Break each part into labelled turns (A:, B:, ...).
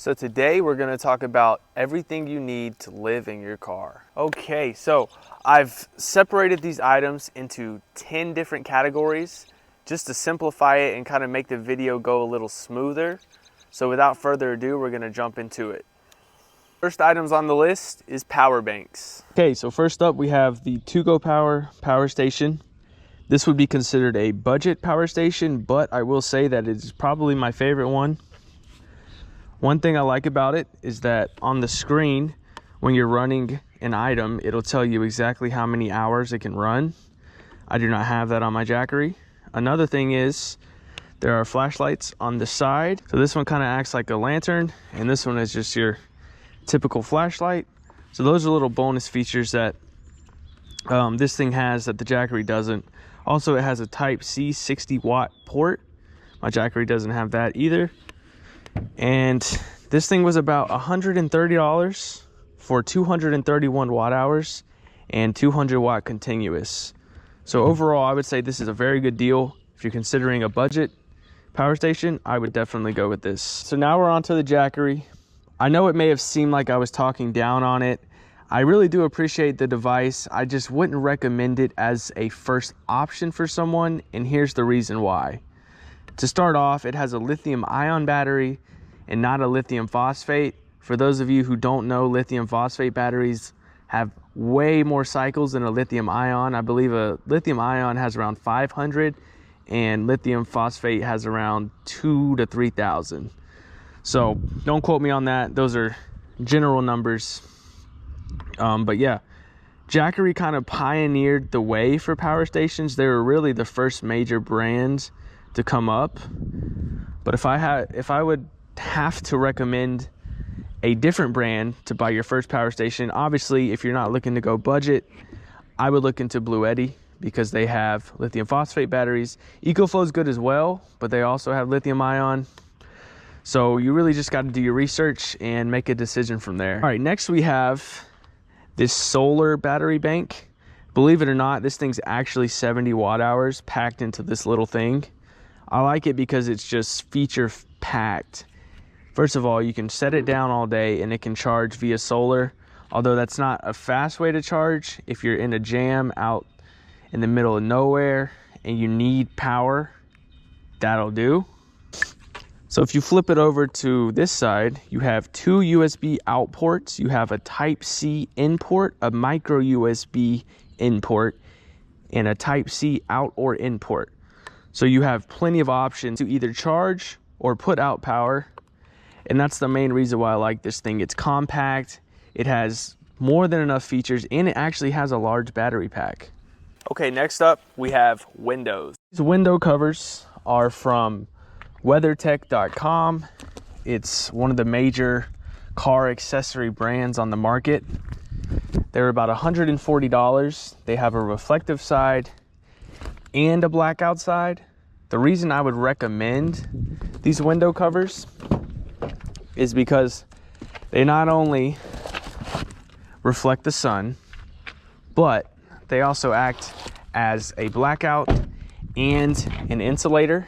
A: So today we're going to talk about everything you need to live in your car. Okay, so I've separated these items into 10 different categories just to simplify it and kind of make the video go a little smoother. So without further ado, we're going to jump into it. First items on the list is power banks. Okay, so first up we have the 2Go power station. This would be considered a budget power station, but I will say that it's probably my favorite one. One thing I like about it is that on the screen, when you're running an item, it'll tell you exactly how many hours it can run. I do not have that on my Jackery. Another thing is there are flashlights on the side. So this one kind of acts like a lantern, and this one is just your typical flashlight. So those are little bonus features that this thing has that the Jackery doesn't. Also, it has a Type-C 60-watt port. My Jackery doesn't have that either. And this thing was about $130 for 231 watt hours and 200 watt continuous. So overall, I would say this is a very good deal. If you're considering a budget power station, I would definitely go with this. So now we're on to the Jackery. I know it may have seemed like I was talking down on it. I really do appreciate the device. I just wouldn't recommend it as a first option for someone, and here's the reason why. To start off, it has a lithium-ion battery and not a lithium phosphate. For those of you who don't know, lithium phosphate batteries have way more cycles than a lithium ion. I believe a lithium ion has around 500 and lithium phosphate has around 2,000 to 3,000. So don't quote me on that. Those are general numbers. But yeah, Jackery kind of pioneered the way for power stations. They were really the first major brands to come up. But if I would have to recommend a different brand to buy your first power station, obviously if you're not looking to go budget, I would look into Bluetti because they have lithium phosphate batteries. EcoFlow is good as well, but they also have lithium ion. So you really just got to do your research and make a decision from there. All right, next we have this solar battery bank. Believe it or not, this thing's actually 70 watt hours packed into this little thing. I like it because it's just feature packed. First of all, you can set it down all day and it can charge via solar, although that's not a fast way to charge. If you're in a jam out in the middle of nowhere and you need power, that'll do. So if you flip it over to this side, you have two USB out ports. You have a Type-C in port, a micro USB in port, and a Type-C out or in port. So you have plenty of options to either charge or put out power. And that's the main reason why I like this thing. It's compact, it has more than enough features, and it actually has a large battery pack. Okay, next up we have windows. These window covers are from WeatherTech.com. It's one of the major car accessory brands on the market. They're about $140. They have a reflective side and a blackout side. The reason I would recommend these window covers is because they not only reflect the sun, but they also act as a blackout and an insulator,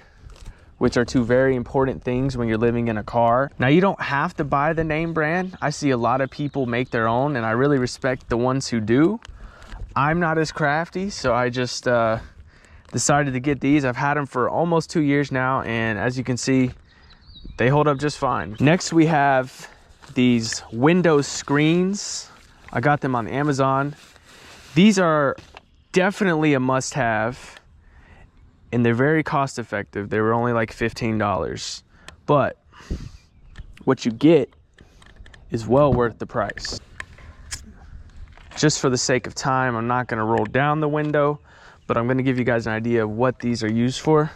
A: which are two very important things when you're living in a car. Now, you don't have to buy the name brand. I see a lot of people make their own, and I really respect the ones who do. I'm not as crafty, so I just decided to get these. I've had them for almost 2 years now, and as you can see, they hold up just fine. Next, we have these window screens. I got them on Amazon. These are definitely a must-have, and they're very cost-effective. They were only like $15. But what you get is well worth the price. Just for the sake of time, I'm not gonna roll down the window, but I'm gonna give you guys an idea of what these are used for.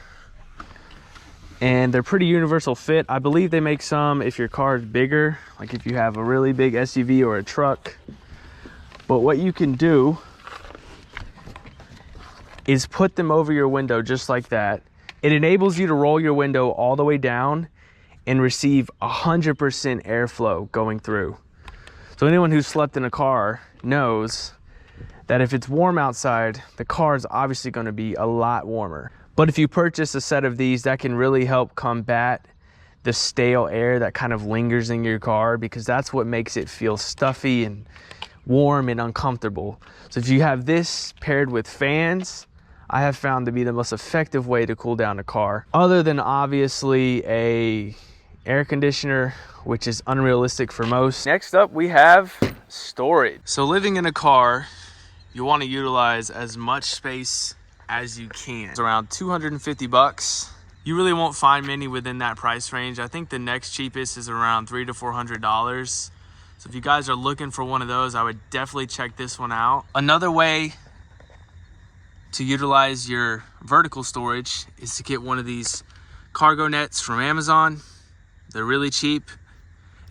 A: And they're pretty universal fit. I believe they make some if your car is bigger, like if you have a really big SUV or a truck. But what you can do is put them over your window just like that. It enables you to roll your window all the way down and receive 100% airflow going through. So anyone who's slept in a car knows that if it's warm outside, the car is obviously going to be a lot warmer. But if you purchase a set of these, that can really help combat the stale air that kind of lingers in your car, because that's what makes it feel stuffy and warm and uncomfortable. So if you have this paired with fans, I have found to be the most effective way to cool down a car, other than obviously a air conditioner, which is unrealistic for most. Next up, we have storage. So living in a car, you want to utilize as much space as you can. It's around 250 bucks. You really won't find many within that price range. I think the next cheapest is around $300 to $400. So if you guys are looking for one of those, I would definitely check this one out. Another way to utilize your vertical storage is to get one of these cargo nets from Amazon. They're really cheap,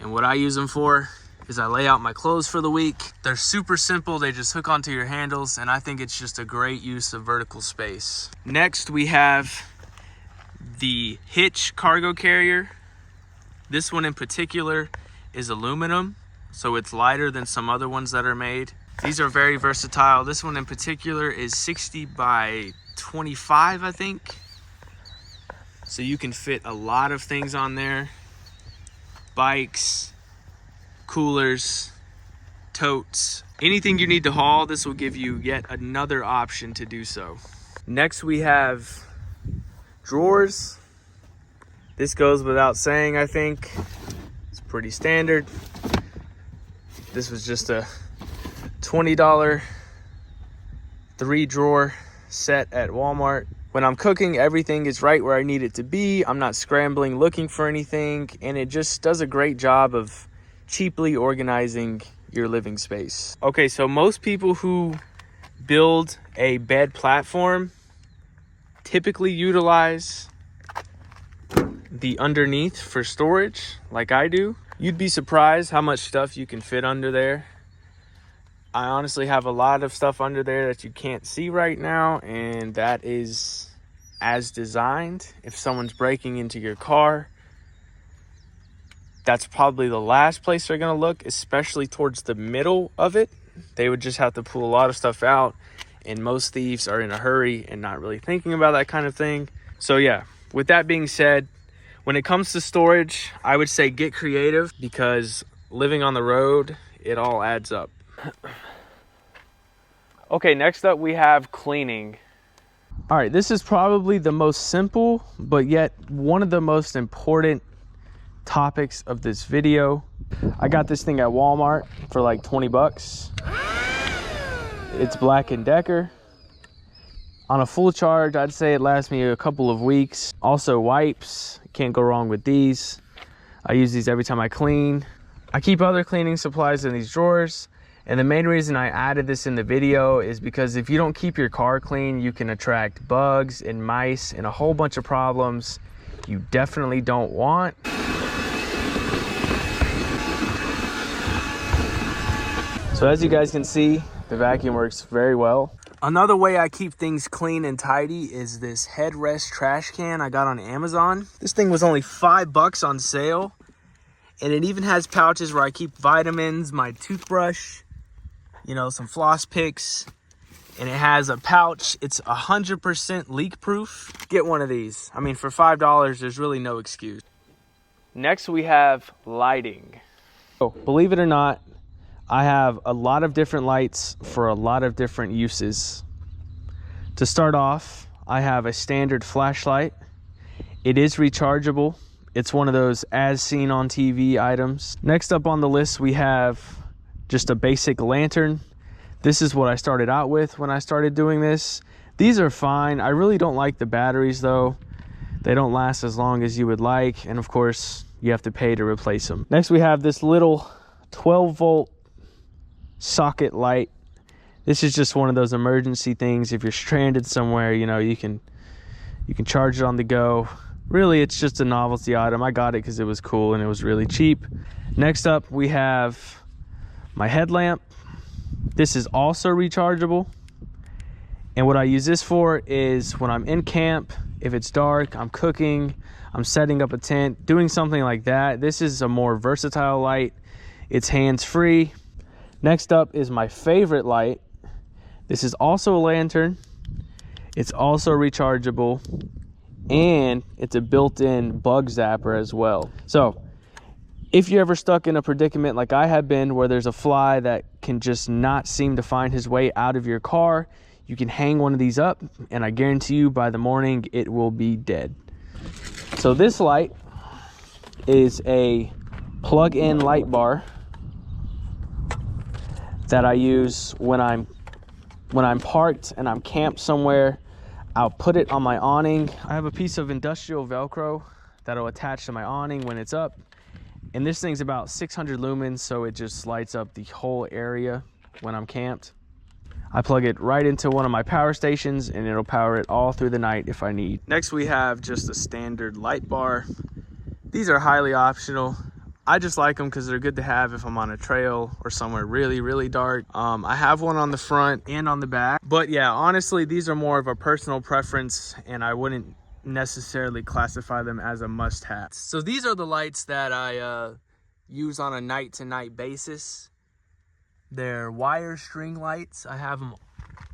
A: and what I use them for is I lay out my clothes for the week. They're super simple, they just hook onto your handles, and I think it's just a great use of vertical space. Next, we have the Hitch cargo carrier. This one in particular is aluminum, so it's lighter than some other ones that are made. These are very versatile. This one in particular is 60 by 25, I think. So you can fit a lot of things on there. Bikes, coolers, totes, anything you need to haul, this will give you yet another option to do so. Next, we have drawers. This goes without saying, I think. It's pretty standard. This was just a $20 3-drawer set at Walmart. When I'm cooking, everything is right where I need it to be. I'm not scrambling looking for anything, and it just does a great job of cheaply organizing your living space. Okay, so most people who build a bed platform typically utilize the underneath for storage, like I do. You'd be surprised how much stuff you can fit under there. I honestly have a lot of stuff under there that you can't see right now, and that is as designed. If someone's breaking into your car, that's probably the last place they're gonna look, especially towards the middle of it. They would just have to pull a lot of stuff out, and most thieves are in a hurry and not really thinking about that kind of thing. So yeah, with that being said, when it comes to storage, I would say get creative, because living on the road, it all adds up. Okay, next up we have cleaning. All right, this is probably the most simple, but yet one of the most important topics of this video. I got this thing at Walmart for like 20 bucks. It's Black & Decker. On a full charge, I'd say it lasts me a couple of weeks. Also wipes, can't go wrong with these. I use these every time I clean. I keep other cleaning supplies in these drawers. And the main reason I added this in the video is because if you don't keep your car clean, you can attract bugs and mice and a whole bunch of problems you definitely don't want. So as you guys can see, the vacuum works very well. Another way I keep things clean and tidy is this headrest trash can I got on Amazon. This thing was only 5 bucks on sale. And it even has pouches where I keep vitamins, my toothbrush, you know, some floss picks, and it has a pouch. It's 100% leak proof. Get one of these. I mean, for $5, there's really no excuse. Next, we have lighting. Oh, believe it or not, I have a lot of different lights for a lot of different uses. To start off, I have a standard flashlight. It is rechargeable. It's one of those as seen on TV items. Next up on the list, we have just a basic lantern. This is what I started out with when I started doing this. These are fine. I really don't like the batteries though. They don't last as long as you would like. And of course, you have to pay to replace them. Next, we have this little 12-volt socket light. This is just one of those emergency things. If you're stranded somewhere, you know, you can charge it on the go. Really, it's just a novelty item. I got it because it was cool and it was really cheap. Next up, we have my headlamp. This is also rechargeable. And what I use this for is when I'm in camp, if it's dark, I'm cooking, I'm setting up a tent, doing something like that. This is a more versatile light. It's hands-free. Next up is my favorite light. This is also a lantern. It's also rechargeable. and it's a built-in bug zapper as well. So if you're ever stuck in a predicament like I have been, where there's a fly that can just not seem to find his way out of your car, you can hang one of these up, and I guarantee you by the morning it will be dead. So this light is a plug-in light bar that I use when I'm parked and I'm camped somewhere. I'll put it on my awning. I have a piece of industrial Velcro that'll attach to my awning when it's up. And this thing's about 600 lumens, so it just lights up the whole area when I'm camped. I plug it right into one of my power stations and it'll power it all through the night if I need. Next we have just a standard light bar. These are highly optional. I just like them because they're good to have if I'm on a trail or somewhere really dark. I have one on the front and on the back, but yeah, honestly, these are more of a personal preference and I wouldn't necessarily classify them as a must-have. So these are the lights that I use on a night-to-night basis. They're wire string lights. I have them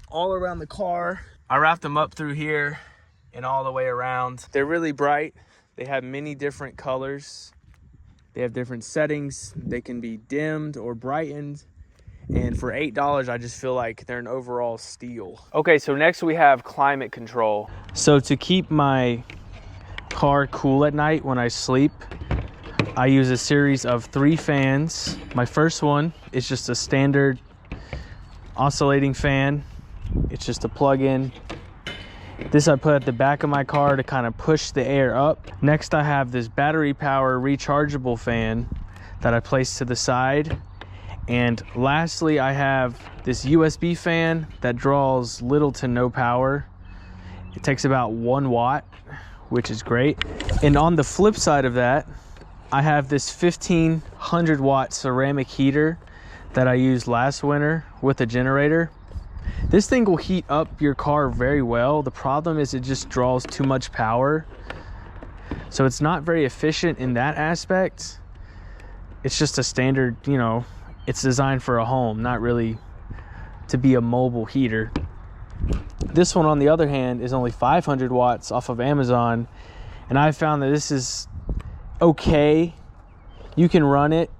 A: all around the car. I wrapped them up through here and all the way around. They're really bright. They have many different colors. They have different settings. They can be dimmed or brightened. And for $8, I just feel like they're an overall steal. Okay, so next we have climate control. So to keep my car cool at night when I sleep, I use a series of 3 fans. My first one is just a standard oscillating fan. It's just a plug-in. This I put at the back of my car to kind of push the air up. Next I have this battery power rechargeable fan that I place to the side. And lastly, I have this USB fan that draws little to no power. It takes about 1 watt, which is great. And on the flip side of that, I have this 1500 watt ceramic heater that I used last winter with a generator. This thing will heat up your car very well. The problem is it just draws too much power. So it's not very efficient in that aspect. It's just a standard, you know, it's designed for a home, not really to be a mobile heater. This one, on the other hand, is only 500 watts off of Amazon. And I found that this is okay. You can run it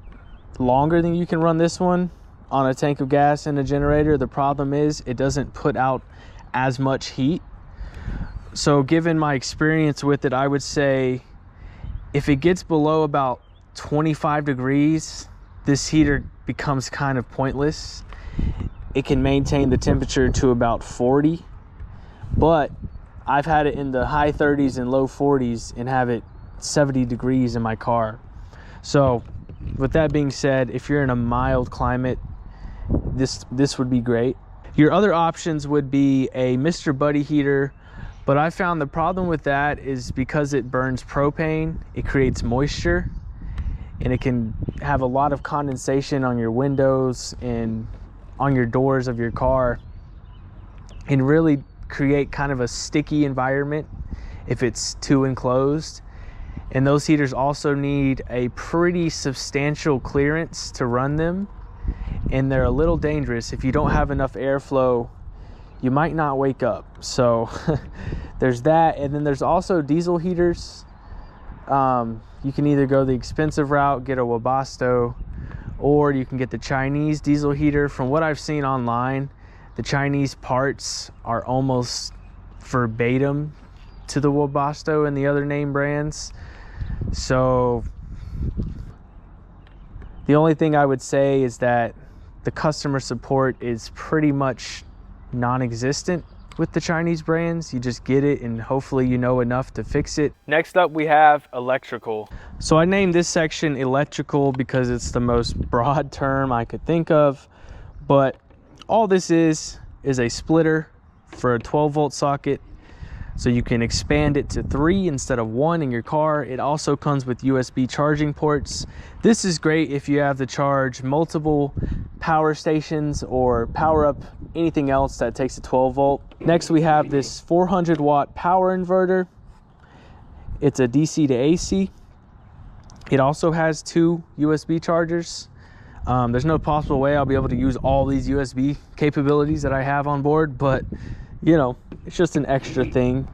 A: longer than you can run this one on a tank of gas and a generator. The problem is it doesn't put out as much heat. So given my experience with it, I would say if it gets below about 25 degrees, this heater becomes kind of pointless. It can maintain the temperature to about 40, but I've had it in the high 30s and low 40s and have it 70 degrees in my car. So with that being said, if you're in a mild climate, this would be great. Your other options would be a Mr. Buddy heater, but I found the problem with that is because it burns propane, it creates moisture, and it can have a lot of condensation on your windows and on your doors of your car, and really create kind of a sticky environment if it's too enclosed. And those heaters also need a pretty substantial clearance to run them, and they're a little dangerous. If you don't have enough airflow, you might not wake up. So there's that. And then there's also diesel heaters. You can either go the expensive route, get a Webasto, or you can get the Chinese diesel heater. From what I've seen online, the Chinese parts are almost verbatim to the Webasto and the other name brands. So the only thing I would say is that the customer support is pretty much non-existent with the Chinese brands. You just get it and hopefully you know enough to fix it. Next up we have electrical. So I named this section electrical because it's the most broad term I could think of, but all this is a splitter for a 12-volt socket. So you can expand it to 3 instead of 1 in your car. It also comes with USB charging ports. This is great if you have to charge multiple power stations or power up anything else that takes a 12 volt. Next we have this 400 watt power inverter. It's a DC to AC. It also has 2 USB chargers. There's no possible way I'll be able to use all these USB capabilities that I have on board, but you know, it's just an extra thing.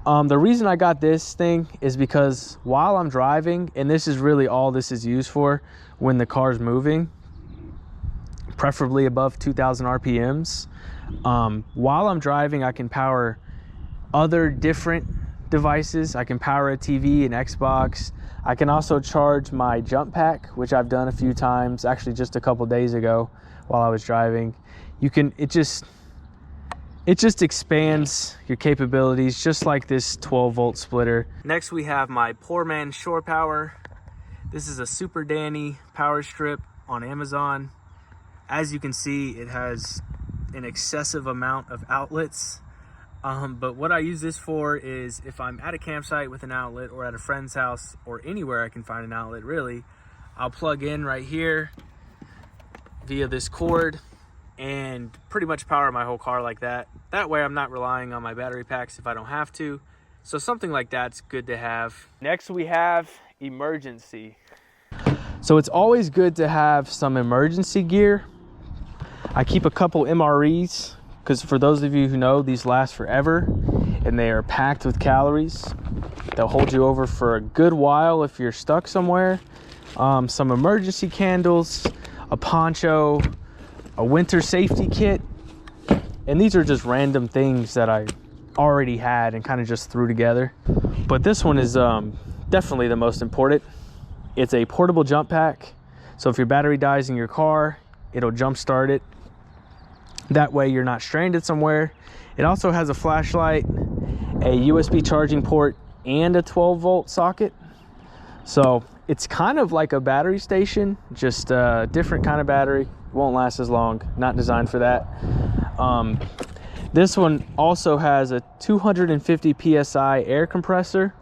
A: The reason I got this thing is because while I'm driving, and this is really all this is used for when the car's moving, preferably above 2,000 RPMs, while I'm driving, I can power other different devices. I can power a TV, an Xbox. I can also charge my jump pack, which I've done a few times, actually just a couple days ago while I was driving. It just expands your capabilities, just like this 12-volt splitter. Next, we have my Poor Man Shore Power. This is a Super Danny power strip on Amazon. As you can see, it has an excessive amount of outlets. But what I use this for is if I'm at a campsite with an outlet, or at a friend's house, or anywhere I can find an outlet really, I'll plug in right here via this cord and pretty much power my whole car like that. That way I'm not relying on my battery packs if I don't have to. So something like that's good to have. Next we have emergency. So it's always good to have some emergency gear. I keep a couple MREs, because for those of you who know, these last forever and they are packed with calories. They'll hold you over for a good while if you're stuck somewhere. Some emergency candles, a poncho, a winter safety kit. And these are just random things that I already had and kind of just threw together. But this one is definitely the most important. It's a portable jump pack. So if your battery dies in your car, it'll jump start it. That way you're not stranded somewhere. It also has a flashlight, a USB charging port, and a 12-volt socket. So it's kind of like a battery station, just a different kind of battery. Won't last as long, not designed for that. This one also has a 250 PSI air compressor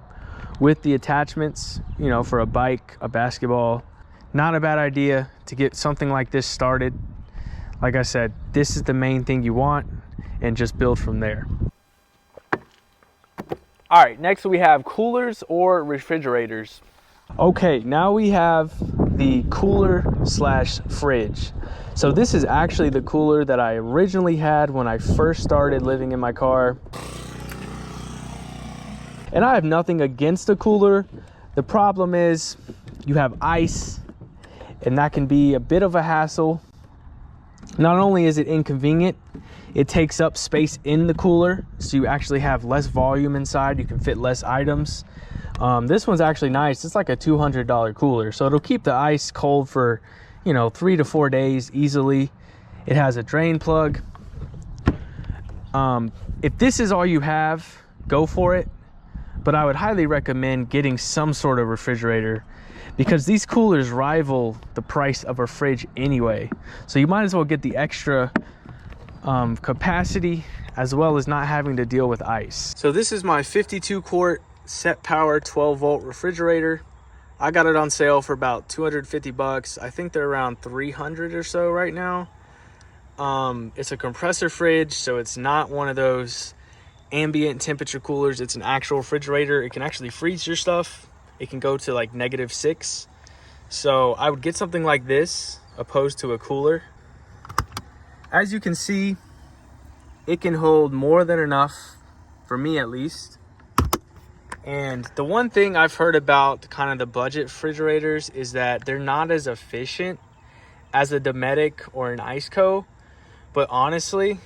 A: with the attachments, you know, for a bike, a basketball. Not a bad idea to get something like this started. Like I said, this is the main thing you want, and just build from there. All right, next we have coolers or refrigerators. Okay, now we have the cooler slash fridge. So this is actually the cooler that I originally had when I first started living in my car. And I have nothing against a cooler. The problem is you have ice, and that can be a bit of a hassle. Not only is it inconvenient, it takes up space in the cooler, so you actually have less volume inside. You can fit less items. This one's actually nice. It's like a $200 cooler, so it'll keep the ice cold for, 3 to 4 days easily. It has a drain plug. If this is all you have, go for it. But I would highly recommend getting some sort of refrigerator, because these coolers rival the price of a fridge anyway. So you might as well get the extra capacity, as well as not having to deal with ice. So this is my 52 quart Set Power 12-volt refrigerator. I got it on sale for about 250 bucks. I think they're around 300 or so right now. It's a compressor fridge, so it's not one of those ambient temperature coolers. It's an actual refrigerator. It can actually freeze your stuff. It can go to like -6. So I would get something like this opposed to a cooler. As you can see, it can hold more than enough, for me at least. And the one thing I've heard about kind of the budget refrigerators is that they're not as efficient as a Dometic or an Iceco. But honestly,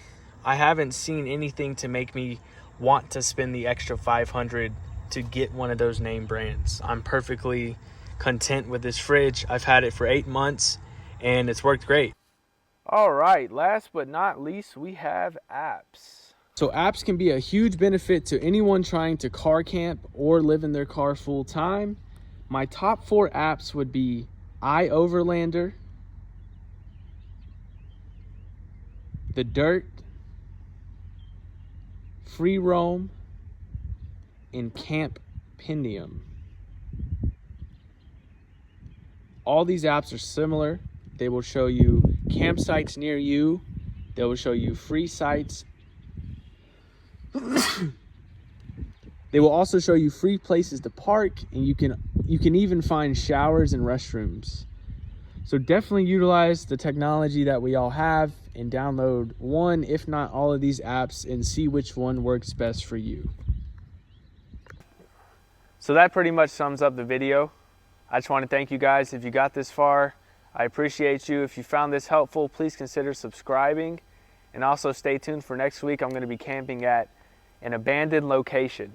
A: I haven't seen anything to make me want to spend the extra $500 to get one of those name brands. I'm perfectly content with this fridge. I've had it for 8 months and it's worked great. All right, last but not least, we have apps. So apps can be a huge benefit to anyone trying to car camp or live in their car full time. My top 4 apps would be iOverlander, The Dirt, Free Roam, and Campendium. All these apps are similar. They will show you campsites near you. They will show you free sites. They will also show you free places to park, and you can even find showers and restrooms. So definitely utilize the technology that we all have and download one, if not all of these apps, and see which one works best for you. So that pretty much sums up the video. I just want to thank you guys if you got this far. I appreciate you. If you found this helpful, please consider subscribing, and also stay tuned for next week. I'm going to be camping at an abandoned location.